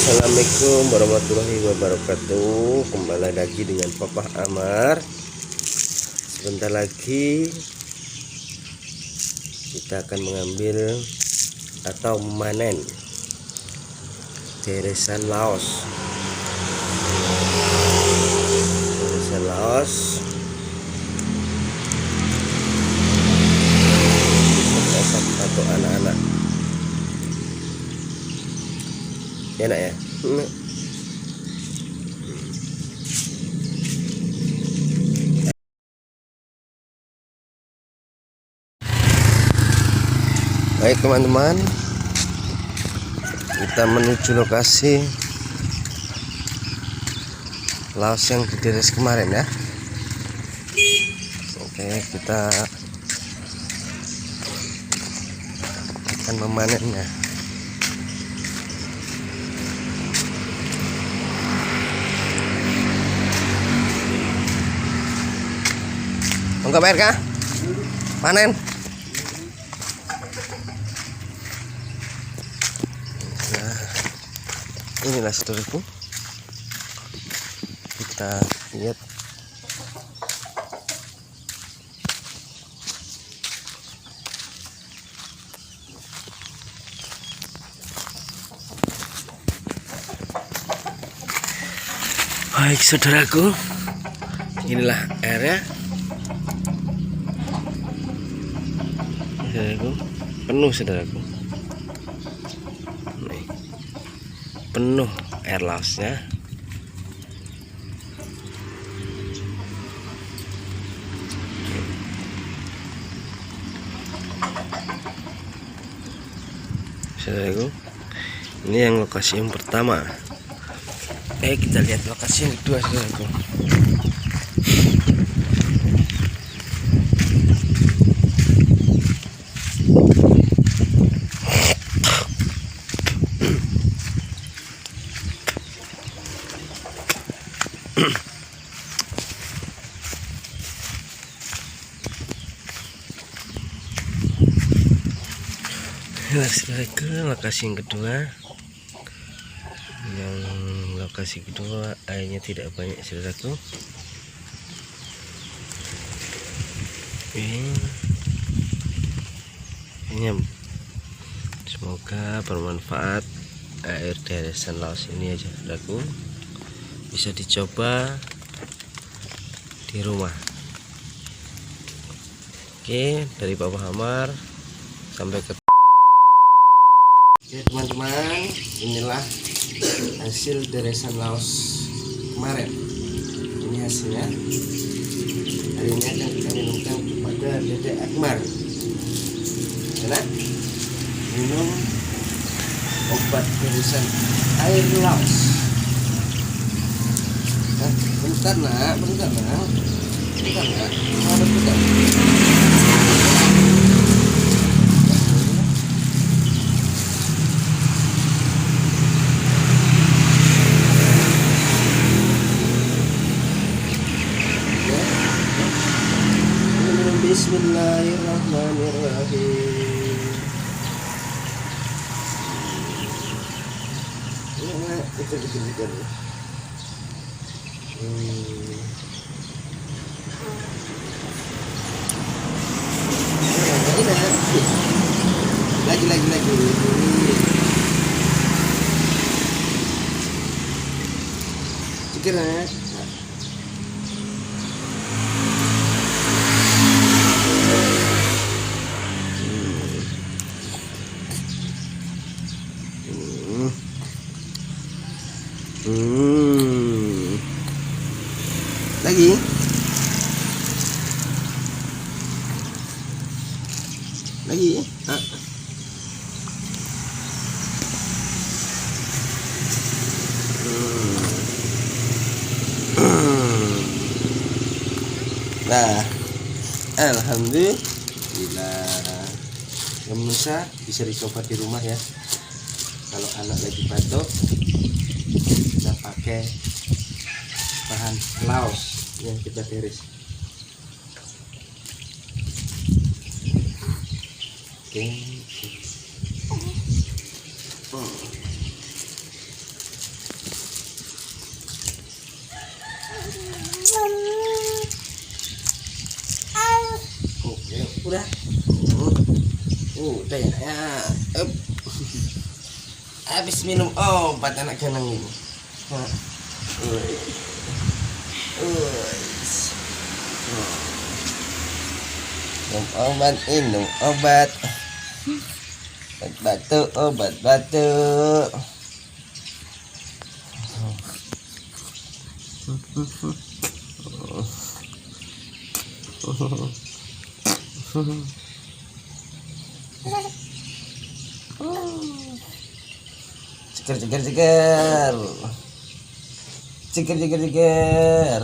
Assalamualaikum warahmatullahi wabarakatuh. Kembali lagi dengan Papa Amar. Sebentar lagi kita akan mengambil atau memanen teresan Laos. Teresan Laos atau anak-anak. Enak ya. Baik teman-teman, kita menuju lokasi Laos yang dideres kemarin ya. Oke, kita akan memanennya. Enggak bayar kah? Panen. Nah, inilah saudaraku. Kita lihat baik saudaraku, inilah airnya. Saudaraku, penuh saudaraku. Nih, penuh air laosnya. Saudaraku, ini yang lokasi yang pertama. Kita lihat lokasi yang kedua saudaraku. Saudaraku, lokasi yang kedua. Yang lokasi kedua airnya tidak banyak saudaraku. Ini semoga bermanfaat. Air deresan Laos ini aja saudaraku, bisa dicoba di rumah. Oke, dari Papa Amar sampai ke. Oke teman-teman, inilah hasil deresan Laos kemarin. Ini hasilnya. Hari ini akan kita minumkan kepada Dede Akbar. Enak? Minum obat deresan air Laos. Bentar nak, bentar nak. Ada bentar. Bismillahirrahmanirrahim. Betul. Lagi. Cikirnya. Lagi. Nah, alhamdulillah, pemirsa bisa dicoba di rumah ya. Kalau anak lagi batuk, kita pakai bahan Laos yang kita tiris. Oke. udah. Udah ya. Up. Habis minum obat anak ganang ini. Minum obat. Obat batuk. Ceker.